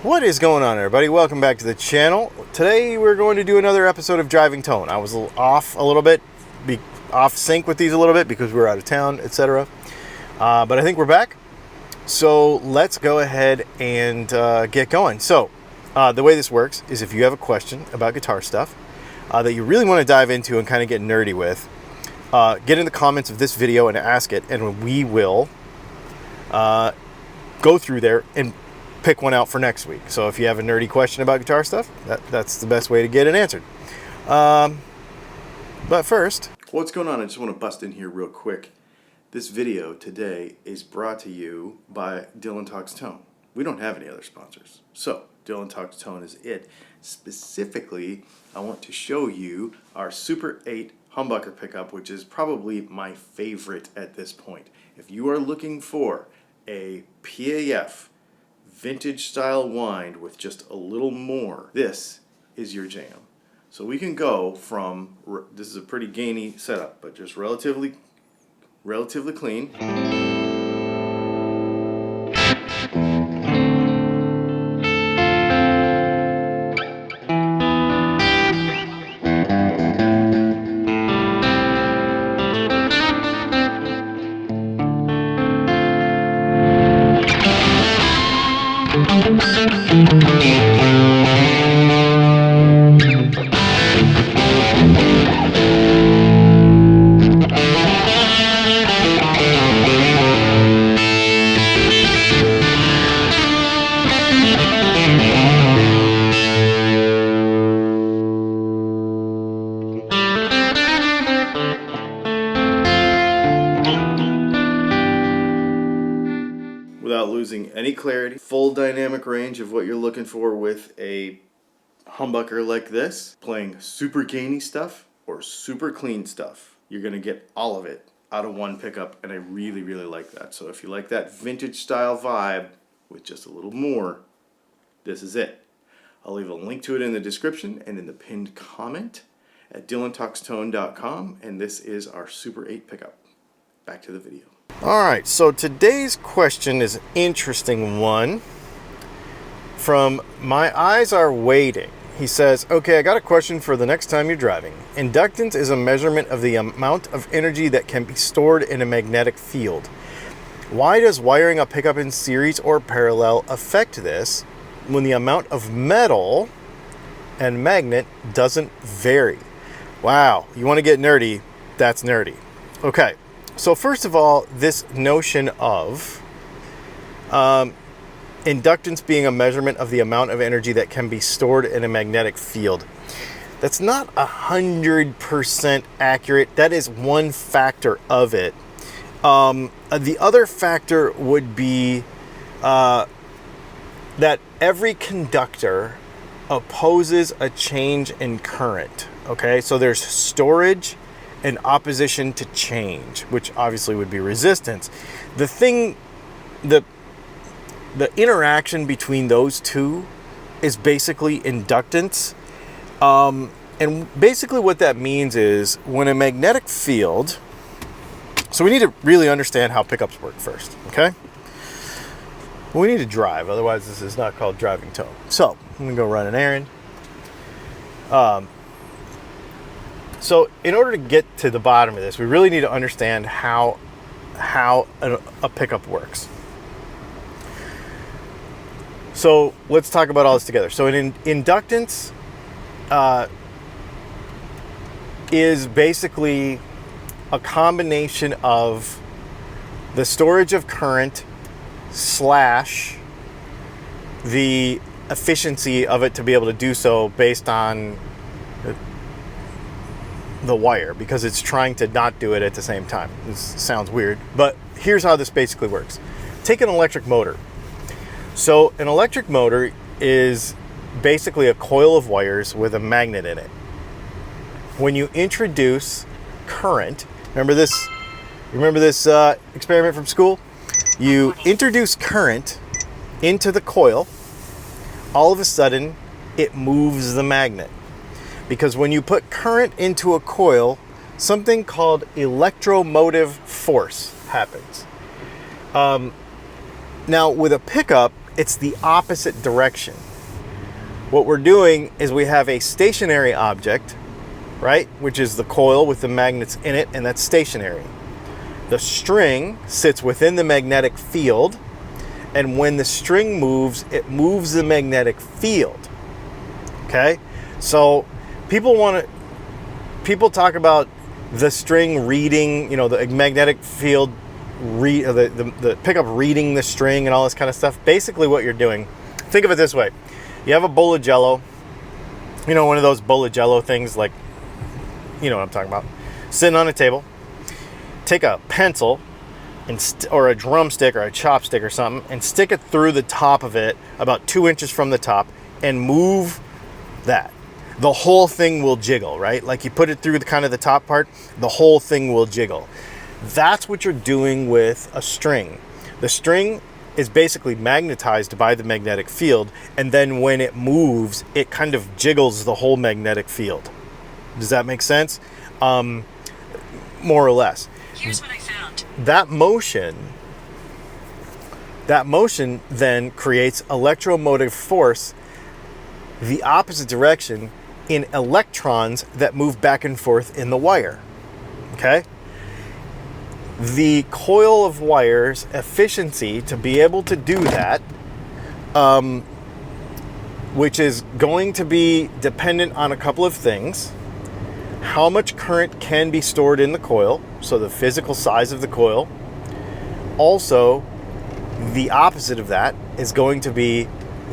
What is going on, everybody? Welcome back to the channel. Today we're going to do another episode of Driving Tone. I was off a little bit, off sync with these a little bit because we were out of town, etc. But I think we're back. So let's go ahead and get going. So the way this works is if you have a question about guitar stuff that you really want to dive into and kind of get nerdy with, get in the comments of this video and ask it, and we will go through there and pick one out for next week. So if you have a nerdy question about guitar stuff, that's the best way to get it answered. But first, what's going on? I just want to bust in here real quick. This video today is brought to you by DylanTalksTone. We don't have any other sponsors, so DylanTalksTone is it. Specifically, I want to show you our Super 8 humbucker pickup, which is probably my favorite at this point. If you are looking for a PAF vintage style wind with just a little more, this is your jam. So we can go from, this is a pretty gainy setup, but just relatively clean. Without losing any clarity, full dynamic range of what you're looking for with a humbucker like this, playing super gainy stuff or super clean stuff. You're gonna get all of it out of one pickup, and I really, really like that. So if you like that vintage style vibe with just a little more, this is it. I'll leave a link to it in the description and in the pinned comment at DylanTalksTone.com, and this is our Super 8 pickup. Back to the video. Alright, so today's question is an interesting one from My Eyes Are Waiting. He says, okay, I got a question for the next time you're driving. Inductance is a measurement of the amount of energy that can be stored in a magnetic field. Why does wiring a pickup in series or parallel affect this when the amount of metal and magnet doesn't vary? Wow, you want to get nerdy? That's nerdy. Okay. So first of all, this notion of inductance being a measurement of the amount of energy that can be stored in a magnetic field, that's not 100% accurate. That is one factor of it. The other factor would be that every conductor opposes a change in current. Okay, so there's storage and opposition to change, which obviously would be resistance. The interaction between those two is basically inductance. And basically what that means is when a magnetic field, so we need to really understand how pickups work first, okay? We need to drive, otherwise this is not called driving tone. So I'm gonna go run an errand. So in order to get to the bottom of this, we really need to understand how a pickup works. So let's talk about all this together. So an inductance is basically a combination of the storage of current / the efficiency of it to be able to do so based on the wire, because it's trying to not do it at the same time. This sounds weird, but here's how this basically works. Take an electric motor. So an electric motor is basically a coil of wires with a magnet in it. When you introduce current, remember this experiment from school? You introduce current into the coil, all of a sudden it moves the magnet. Because when you put current into a coil, something called electromotive force happens. Now with a pickup, it's the opposite direction. What we're doing is we have a stationary object, right, which is the coil with the magnets in it, and that's stationary. The string sits within the magnetic field, and when the string moves, it moves the magnetic field. Okay? So people talk about the string reading, the magnetic field, the pickup reading the string and all this kind of stuff. Basically what you're doing, think of it this way. You have a bowl of Jell-O, one of those bowl of Jell-O things, like, you know what I'm talking about, sitting on a table. Take a pencil or a drumstick or a chopstick or something and stick it through the top of it about 2 inches from the top and move that. The whole thing will jiggle, right? Like you put it through the top part, the whole thing will jiggle. That's what you're doing with a string. The string is basically magnetized by the magnetic field, and then when it moves, it kind of jiggles the whole magnetic field. Does that make sense? More or less. Here's what I found. That motion then creates electromotive force the opposite direction in electrons that move back and forth in the wire. Okay? The coil of wires efficiency to be able to do that, which is going to be dependent on a couple of things. How much current can be stored in the coil, so the physical size of the coil. Also, the opposite of that is going to be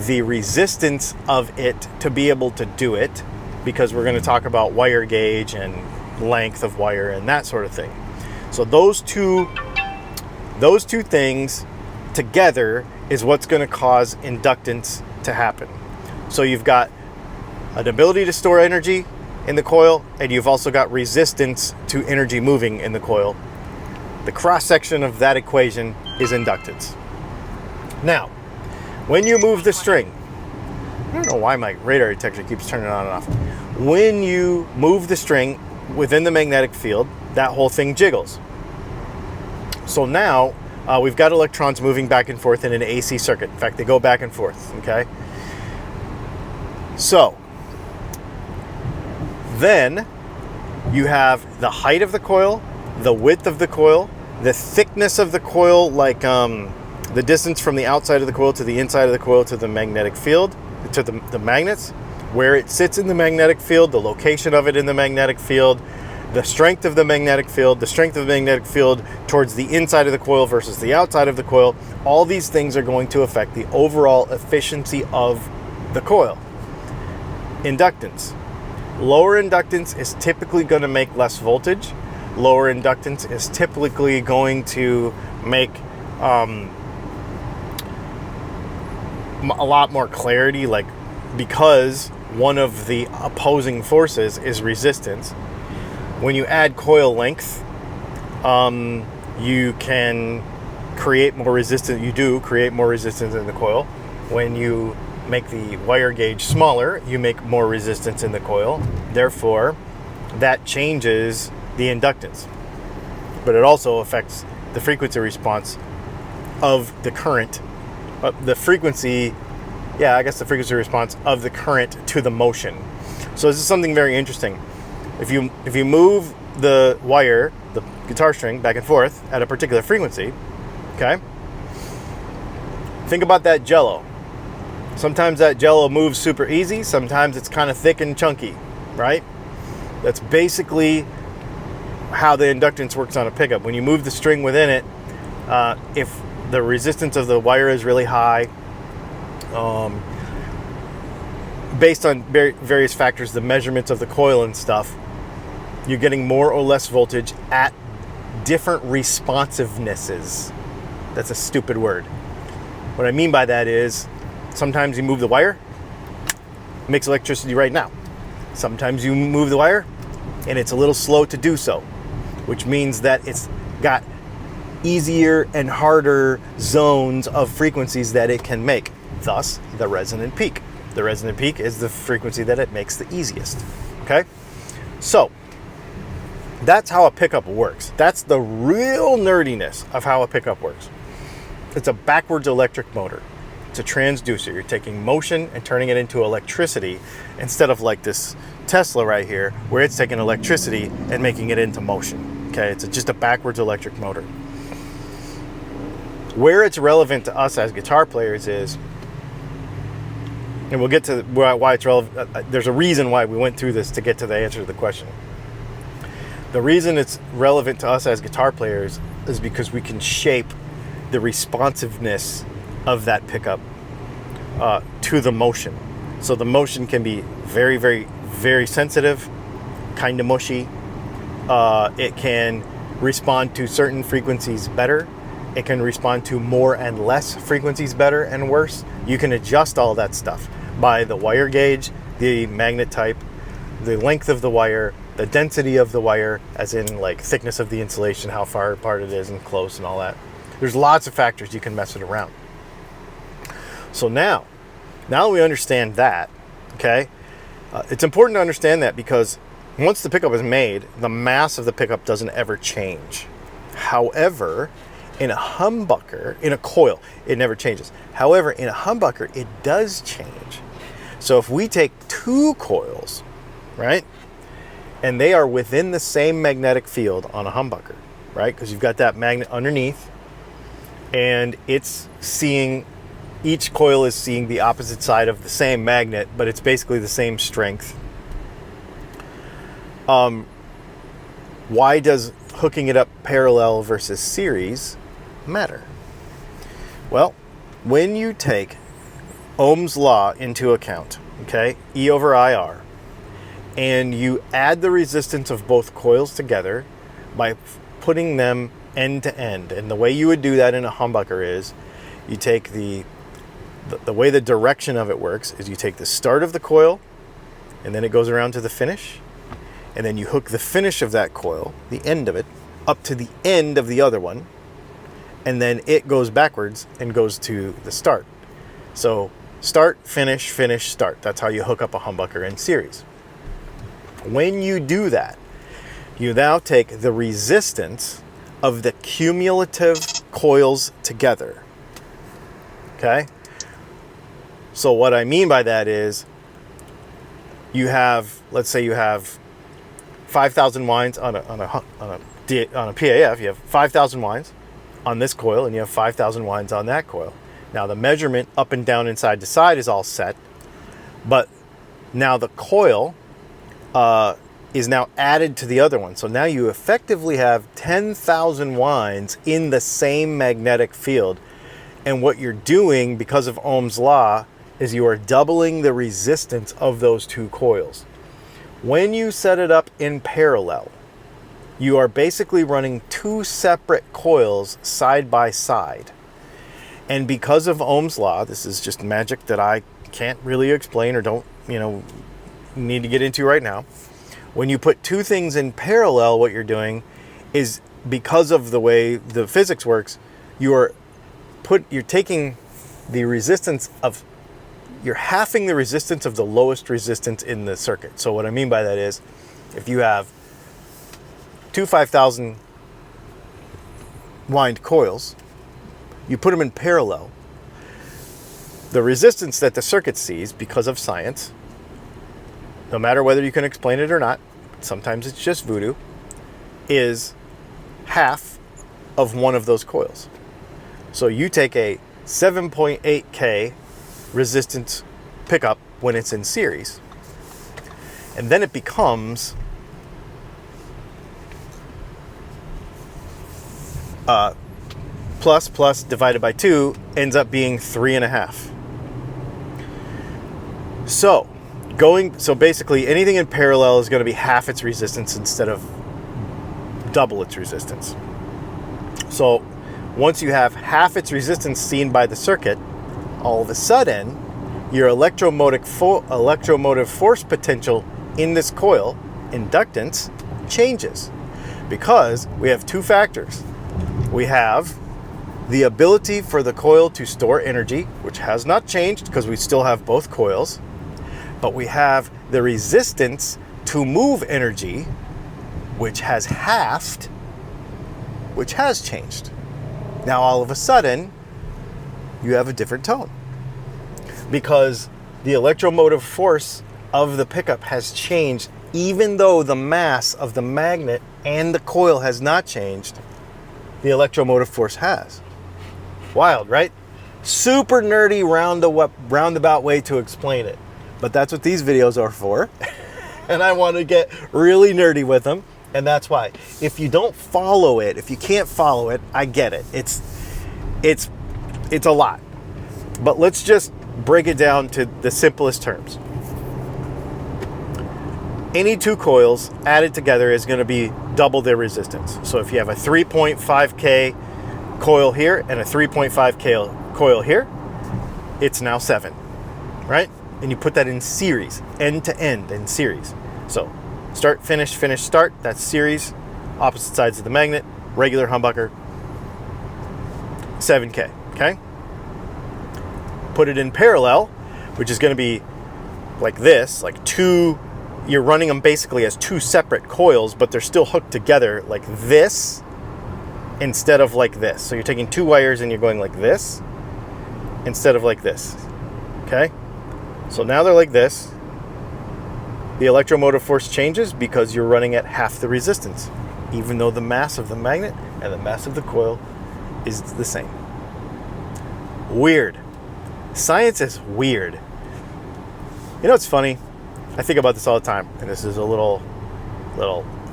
the resistance of it to be able to do it, because we're going to talk about wire gauge and length of wire and that sort of thing. So those two things together is what's going to cause inductance to happen. So you've got an ability to store energy in the coil, and you've also got resistance to energy moving in the coil. The cross section of that equation is inductance. Now, when you move the string, I don't know why my radar detector keeps turning on and off. When you move the string within the magnetic field, that whole thing jiggles. So now we've got electrons moving back and forth in an AC circuit. In fact, they go back and forth, okay? So then you have the height of the coil, the width of the coil, the thickness of the coil, like the distance from the outside of the coil to the inside of the coil to the magnetic field, to the magnets, where it sits in the magnetic field, the location of it in the magnetic field, the strength of the magnetic field, towards the inside of the coil versus the outside of the coil. All these things are going to affect the overall efficiency of the coil. Inductance. Lower inductance is typically going to make less voltage. Lower inductance is typically going to make a lot more clarity, like, because one of the opposing forces is resistance. When you add coil length, you can create more resistance. You do create more resistance in the coil. When you make the wire gauge smaller, you make more resistance in the coil. Therefore, that changes the inductance. But it also affects the frequency response of the current. The frequency response of the current to the motion. So this is something very interesting. If you move the wire, the guitar string, back and forth at a particular frequency, okay? Think about that Jell-O. Sometimes that Jell-O moves super easy. Sometimes it's kind of thick and chunky, right? That's basically how the inductance works on a pickup. When you move the string within it, if the resistance of the wire is really high, based on various factors, the measurements of the coil and stuff, you're getting more or less voltage at different responsivenesses. That's a stupid word. What I mean by that is, sometimes you move the wire, it makes electricity right now. Sometimes you move the wire, and it's a little slow to do so, which means that it's got easier and harder zones of frequencies that it can make. Thus, the resonant peak. The resonant peak is the frequency that it makes the easiest. Okay? So, that's how a pickup works. That's the real nerdiness of how a pickup works. It's a backwards electric motor. it's a transducer. You're taking motion and turning it into electricity instead of like this Tesla right here, where it's taking electricity and making it into motion. Okay, it's just a backwards electric motor. Where it's relevant to us as guitar players is, and we'll get to why it's relevant. There's a reason why we went through this to get to the answer to the question. The reason it's relevant to us as guitar players is because we can shape the responsiveness of that pickup to the motion. So the motion can be very, very, very sensitive, kind of mushy. It can respond to certain frequencies better. It can respond to more and less frequencies better and worse. You can adjust all that stuff by the wire gauge, the magnet type, the length of the wire, the density of the wire, as in like thickness of the insulation, how far apart it is and close and all that. There's lots of factors you can mess it around. So now we understand that, okay? It's important to understand that because once the pickup is made, the mass of the pickup doesn't ever change. However, in a humbucker, in a coil, it never changes. However, in a humbucker, it does change. So if we take two coils, right, and they are within the same magnetic field on a humbucker, right, because you've got that magnet underneath, and it's seeing, each coil is seeing the opposite side of the same magnet, but it's basically the same strength. Why does hooking it up parallel versus series matter? Well, when you take Ohm's law into account, okay, E over IR, and you add the resistance of both coils together by putting them end to end, and the way you would do that in a humbucker is you take the way the direction of it works is you take the start of the coil and then it goes around to the finish, and then you hook the finish of that coil, the end of it, up to the end of the other one, and then it goes backwards and goes to the start. So start, finish, finish, start. That's how you hook up a humbucker in series. When you do that, you now take the resistance of the cumulative coils together. Okay? So what I mean by that is you have, let's say you have 5,000 winds on a PAF, you have 5,000 winds on this coil, and you have 5,000 winds on that coil. Now the measurement up and down and side to side is all set, but now the coil is now added to the other one. So now you effectively have 10,000 winds in the same magnetic field. And what you're doing, because of Ohm's law, is you are doubling the resistance of those two coils. When you set it up in parallel, you are basically running two separate coils side by side. And because of Ohm's law, this is just magic that I can't really explain or don't, need to get into right now. When you put two things in parallel, what you're doing is, because of the way the physics works, you're taking the resistance of, you're halving the resistance of the lowest resistance in the circuit. So what I mean by that is, if you have two 5,000 wind coils, you put them in parallel, the resistance that the circuit sees, because of science, no matter whether you can explain it or not, sometimes it's just voodoo, is half of one of those coils. So you take a 7.8K resistance pickup when it's in series, and then it becomes plus divided by 2 ends up being 3.5. So basically anything in parallel is going to be half its resistance instead of double its resistance. So once you have half its resistance seen by the circuit, all of a sudden your electromotive force potential in this coil, inductance, changes, because we have two factors. We have the ability for the coil to store energy, which has not changed because we still have both coils, but we have the resistance to move energy, which has halved, which has changed. Now all of a sudden, you have a different tone. because the electromotive force of the pickup has changed, even though the mass of the magnet and the coil has not changed. The electromotive force has. Wild, right? Super nerdy roundabout way to explain it, but that's what these videos are for. And I want to get really nerdy with them, and that's why. If you don't follow it, if you can't follow it, I get it. It's a lot. But let's just break it down to the simplest terms. Any two coils added together is going to be double their resistance. So if you have a 3.5K coil here and a 3.5K coil here, it's now 7, right? And you put that in series, end to end in series. So start, finish, finish, start, that's series, opposite sides of the magnet, regular humbucker, 7K, okay? Put it in parallel, which is going to be like this, like two. You're running them basically as two separate coils, but they're still hooked together like this instead of like this. So you're taking two wires and you're going like this instead of like this, okay? So now they're like this. The electromotive force changes because you're running at half the resistance, even though the mass of the magnet and the mass of the coil is the same. Weird. Science is weird. You know what's funny? I think about this all the time, and this is a little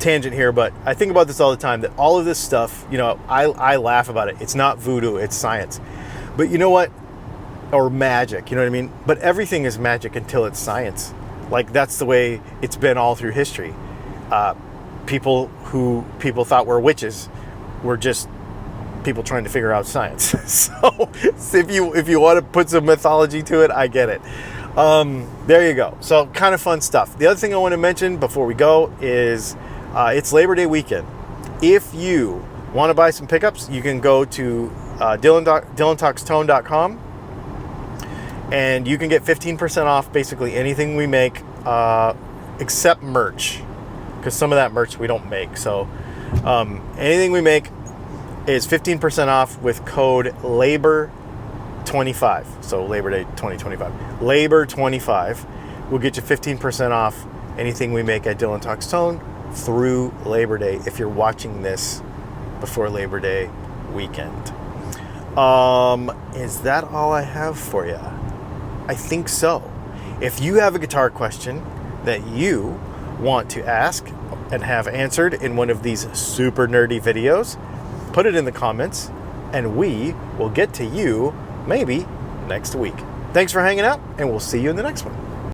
tangent here, but I think about this all the time, that all of this stuff, you know, I laugh about it. It's not voodoo, it's science. But you know what? Or magic, you know what I mean? But everything is magic until it's science. Like, that's the way it's been all through history. People who people thought were witches were just people trying to figure out science. So if you want to put some mythology to it, I get it. There you go. So kind of fun stuff. The other thing I want to mention before we go is it's Labor Day weekend. If you want to buy some pickups, you can go to DylanTalksTone.com and you can get 15% off basically anything we make except merch, because some of that merch we don't make. So anything we make is 15% off with code LABOR25. So Labor Day 2025. LABOR25 will get you 15% off anything we make at Dylan Talks Tone through Labor Day if you're watching this before Labor Day weekend. Is that all I have for you? I think so. If you have a guitar question that you want to ask and have answered in one of these super nerdy videos, put it in the comments and we will get to you maybe next week. Thanks for hanging out, and we'll see you in the next one.